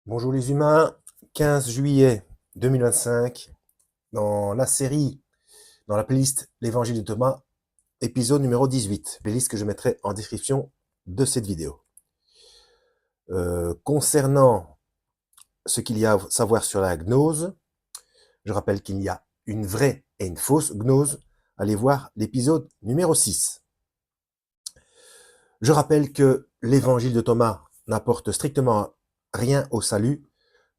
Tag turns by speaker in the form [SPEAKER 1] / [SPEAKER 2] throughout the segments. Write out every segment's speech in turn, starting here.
[SPEAKER 1] Bonjour les humains, 15 juillet 2025, dans la série, dans la playlist L'Évangile de Thomas, épisode numéro 18, playlist que je mettrai en description de cette vidéo. Concernant ce qu'il y a à savoir sur la gnose, je rappelle qu'il y a une vraie et une fausse gnose. Allez voir l'épisode numéro 6. Je rappelle que l'Évangile de Thomas n'apporte strictement rien au salut.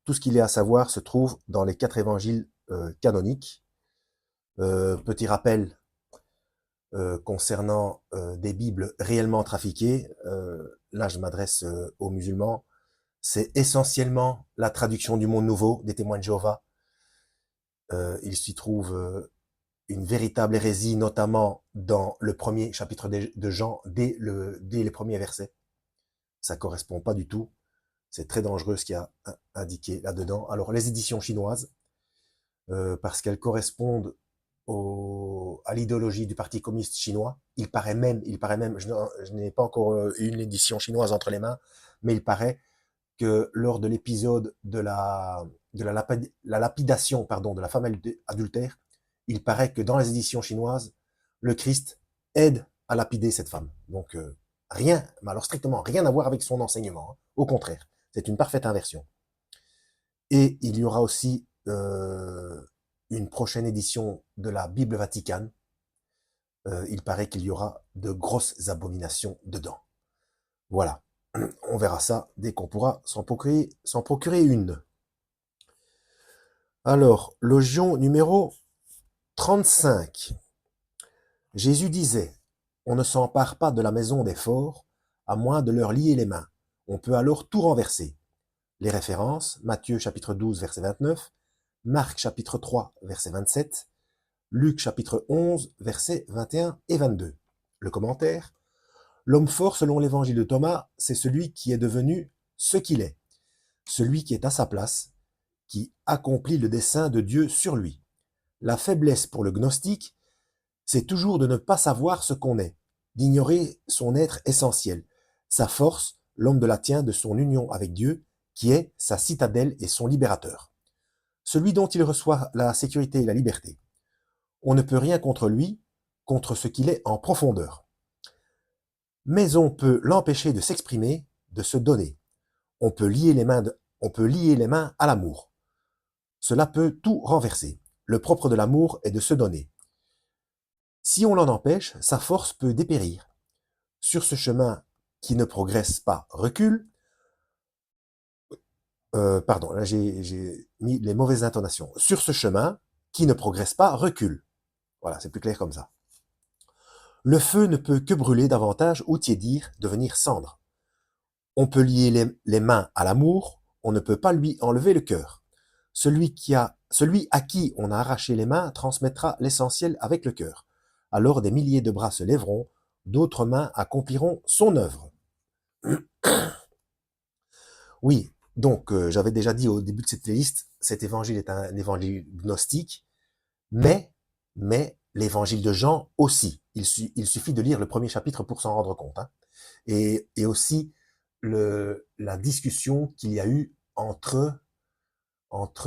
[SPEAKER 1] Tout ce qu'il y a à savoir se trouve dans les 4 évangiles canoniques. Petit rappel concernant des Bibles réellement trafiquées. Là, je m'adresse aux musulmans. C'est essentiellement la traduction du Monde Nouveau des Témoins de Jéhovah. Il s'y trouve une véritable hérésie, notamment dans le premier chapitre de Jean, dès les premiers versets. Ça correspond pas du tout. C'est très dangereux ce qu'il y a indiqué là-dedans. Alors, les éditions chinoises, parce qu'elles correspondent à l'idéologie du Parti communiste chinois. Il paraît même, je n'ai pas encore une édition chinoise entre les mains, mais il paraît que lors de l'épisode de la lapidation, de la femme adultère, il paraît que dans les éditions chinoises, le Christ aide à lapider cette femme. Donc rien, mais alors strictement rien à voir avec son enseignement. Hein. Au contraire, c'est une parfaite inversion. Et il y aura aussi une prochaine édition de la Bible Vaticane. Il paraît qu'il y aura de grosses abominations dedans. Voilà. On verra ça dès qu'on pourra s'en procurer une. Alors, logion numéro 35. Jésus disait, on ne s'empare pas de la maison des forts, à moins de leur lier les mains. On peut alors tout renverser. Les références, Matthieu chapitre 12, verset 29, Marc chapitre 3, verset 27, Luc chapitre 11, versets 21 et 22. Le commentaire, l'homme fort selon l'évangile de Thomas, c'est celui qui est devenu ce qu'il est, celui qui est à sa place, qui accomplit le dessein de Dieu sur lui. La faiblesse pour le gnostique, c'est toujours de ne pas savoir ce qu'on est, d'ignorer son être essentiel. Sa force, l'homme la tient de son union avec Dieu, qui est sa citadelle et son libérateur. Celui dont il reçoit la sécurité et la liberté. On ne peut rien contre lui, contre ce qu'il est en profondeur. Mais on peut l'empêcher de s'exprimer, de se donner. On peut lier les mains à l'amour. Cela peut tout renverser. Le propre de l'amour est de se donner. Si on l'en empêche, sa force peut dépérir. Sur ce chemin qui ne progresse pas, recule. Pardon, là j'ai mis les mauvaises intonations. Sur ce chemin qui ne progresse pas, recule. Voilà, c'est plus clair comme ça. Le feu ne peut que brûler davantage ou tiédir, devenir cendre. On peut lier les mains à l'amour, on ne peut pas lui enlever le cœur. Celui à qui on a arraché les mains transmettra l'essentiel avec le cœur. Alors des milliers de bras se lèveront, d'autres mains accompliront son œuvre. Oui, donc j'avais déjà dit au début de cette liste, cet évangile est un évangile gnostique, mais l'évangile de Jean aussi. Il suffit de lire le premier chapitre pour s'en rendre compte. Hein. Et aussi la discussion qu'il y a eu entre, entre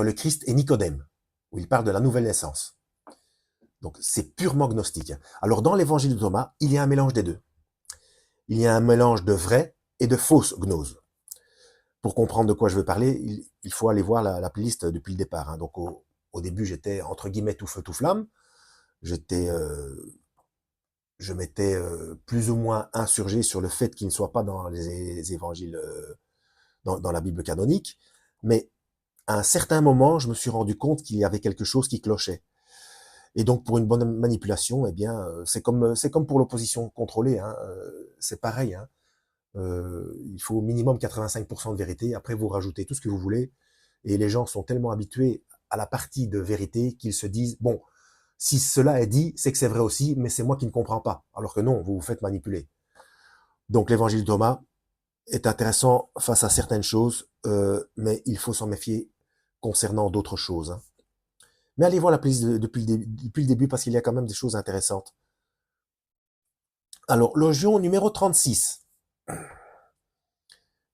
[SPEAKER 1] le Christ et Nicodème, où il parle de la nouvelle naissance. Donc c'est purement gnostique. Alors dans l'évangile de Thomas, il y a un mélange des deux. Il y a un mélange de vraie et de fausse gnose. Pour comprendre de quoi je veux parler, il faut aller voir la playlist depuis le départ. Hein. Donc au début, j'étais entre guillemets tout feu tout flamme. Je m'étais plus ou moins insurgé sur le fait qu'il ne soit pas dans les évangiles, dans la Bible canonique. Mais à un certain moment, je me suis rendu compte qu'il y avait quelque chose qui clochait. Et donc, pour une bonne manipulation, eh bien, c'est comme pour l'opposition contrôlée. Hein, c'est pareil. Hein, il faut au minimum 85% de vérité. Après, vous rajoutez tout ce que vous voulez. Et les gens sont tellement habitués à la partie de vérité qu'ils se disent, bon, si cela est dit, c'est que c'est vrai aussi, mais c'est moi qui ne comprends pas. Alors que non, vous vous faites manipuler. Donc, l'évangile de Thomas est intéressant face à certaines choses, mais il faut s'en méfier concernant d'autres choses. Hein. Mais allez voir la playlist depuis le début parce qu'il y a quand même des choses intéressantes. Alors, logion numéro 36.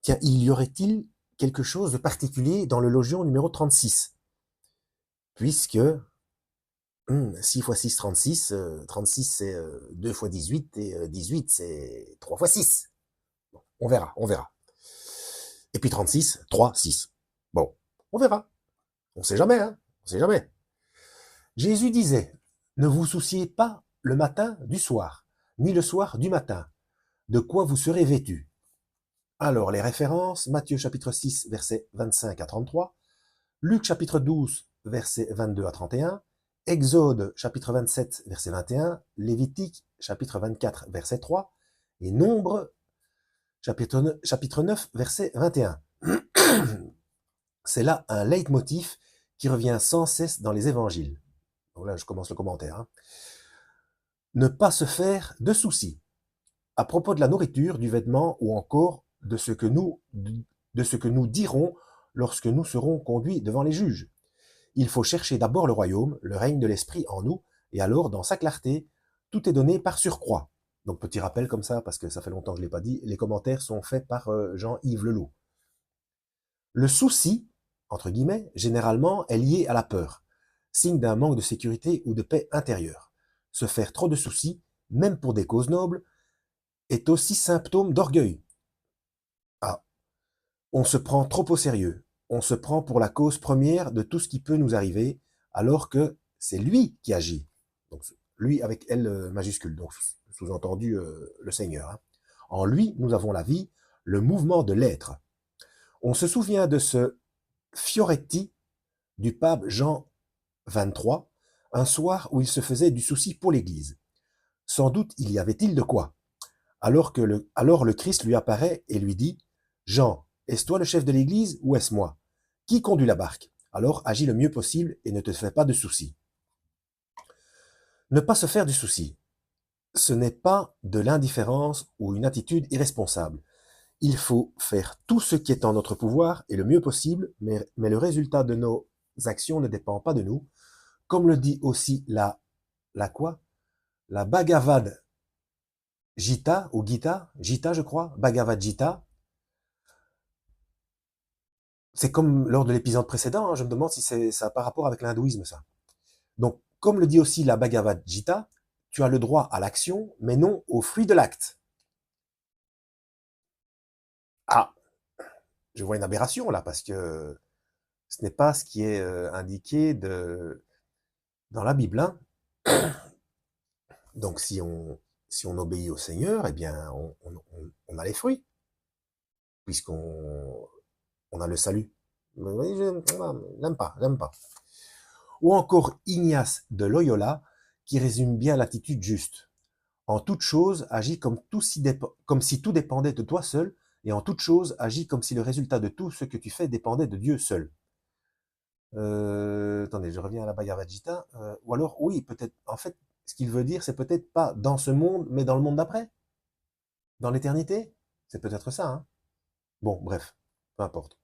[SPEAKER 1] Tiens, il y aurait-il quelque chose de particulier dans le logion numéro 36? Puisque 6 fois 6, 36, 36 c'est 2 fois 18, et 18 c'est 3 fois 6. Bon, on verra, on verra. Et puis 36, 3, 6. Bon, on verra. On sait jamais, hein, on sait jamais. Jésus disait, ne vous souciez pas le matin du soir, ni le soir du matin, de quoi vous serez vêtus. Alors, les références, Matthieu chapitre 6, versets 25 à 33, Luc chapitre 12, versets 22 à 31, Exode chapitre 27, verset 21, Lévitique chapitre 24, verset 3, et Nombre chapitre 9, verset 21. C'est là un leitmotiv qui revient sans cesse dans les évangiles. Donc là, je commence le commentaire. Hein. Ne pas se faire de soucis à propos de la nourriture, du vêtement ou encore de ce que nous dirons lorsque nous serons conduits devant les juges. Il faut chercher d'abord le royaume, le règne de l'esprit en nous, et alors, dans sa clarté, tout est donné par surcroît. Donc, petit rappel comme ça, parce que ça fait longtemps que je ne l'ai pas dit, les commentaires sont faits par Jean-Yves Leloup. Le souci, entre guillemets, généralement, est lié à la peur, signe d'un manque de sécurité ou de paix intérieure. Se faire trop de soucis, même pour des causes nobles, est aussi symptôme d'orgueil. Ah, on se prend trop au sérieux, on se prend pour la cause première de tout ce qui peut nous arriver, alors que c'est lui qui agit. Donc, lui avec L majuscule, donc sous-entendu le Seigneur. Hein. En lui, nous avons la vie, le mouvement de l'être. On se souvient de ce Fioretti du pape Jean XXIII, un soir où il se faisait du souci pour l'Église. Sans doute il y avait-il de quoi. Alors le Christ lui apparaît et lui dit « Jean, est-ce toi le chef de l'Église ou est-ce moi? Qui conduit la barque? Alors agis le mieux possible et ne te fais pas de soucis. » Ne pas se faire du souci, ce n'est pas de l'indifférence ou une attitude irresponsable. Il faut faire tout ce qui est en notre pouvoir et le mieux possible, mais le résultat de nos actions ne dépend pas de nous. Comme le dit aussi la quoi? La Bhagavad Gita, ou Gita je crois, Bhagavad Gita. C'est comme lors de l'épisode précédent, hein, je me demande si ça a par rapport avec l'hindouisme, ça. Donc, comme le dit aussi la Bhagavad Gita, tu as le droit à l'action, mais non au fruit de l'acte. Ah, je vois une aberration là, parce que ce n'est pas ce qui est indiqué dans la Bible. Hein. Donc, si on obéit au Seigneur, eh bien, on a les fruits, puisqu'on a le salut. Oui, j'aime pas, j'aime pas. Ou encore Ignace de Loyola, qui résume bien l'attitude juste. En toute chose, agis comme si tout dépendait de toi seul, et en toute chose, agis comme si le résultat de tout ce que tu fais dépendait de Dieu seul. Attendez, je reviens à la Bhagavad Gita. Ou alors, oui, peut-être, en fait, ce qu'il veut dire, c'est peut-être pas dans ce monde, mais dans le monde d'après. Dans l'éternité. C'est peut-être ça, hein. Bon, bref, peu importe.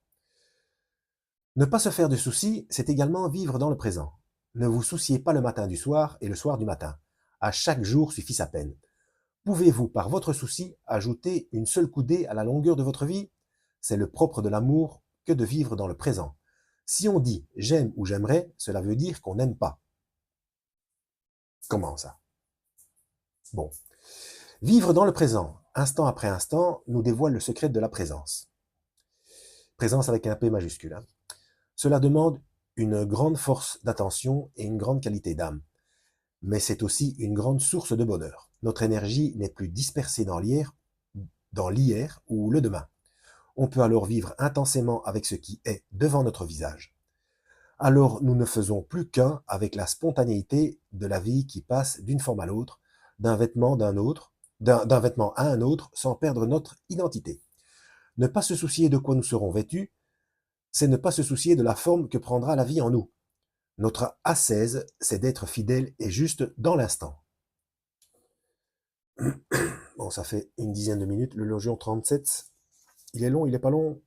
[SPEAKER 1] Ne pas se faire de soucis, c'est également vivre dans le présent. Ne vous souciez pas le matin du soir et le soir du matin. À chaque jour suffit sa peine. Pouvez-vous, par votre souci, ajouter une seule coudée à la longueur de votre vie? C'est le propre de l'amour que de vivre dans le présent. Si on dit « j'aime » ou « j'aimerais », cela veut dire qu'on n'aime pas. Comment ça? Bon. Vivre dans le présent, instant après instant, nous dévoile le secret de la présence. Présence avec un P majuscule. Hein. Cela demande une grande force d'attention et une grande qualité d'âme. Mais c'est aussi une grande source de bonheur. Notre énergie n'est plus dispersée dans l'hier ou le demain. On peut alors vivre intensément avec ce qui est devant notre visage. Alors nous ne faisons plus qu'un avec la spontanéité de la vie qui passe d'une forme à l'autre, d'un vêtement à un autre, sans perdre notre identité. Ne pas se soucier de quoi nous serons vêtus, c'est ne pas se soucier de la forme que prendra la vie en nous. Notre ascèse, c'est d'être fidèle et juste dans l'instant. Bon, ça fait une dizaine de minutes. Le Logion 37, il est long, il est pas long?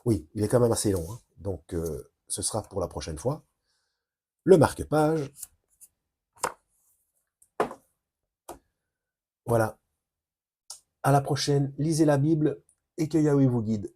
[SPEAKER 1] Oui, il est quand même assez long. Hein. Donc, ce sera pour la prochaine fois. Le marque-page. Voilà. À la prochaine. Lisez la Bible et que Yahweh vous guide.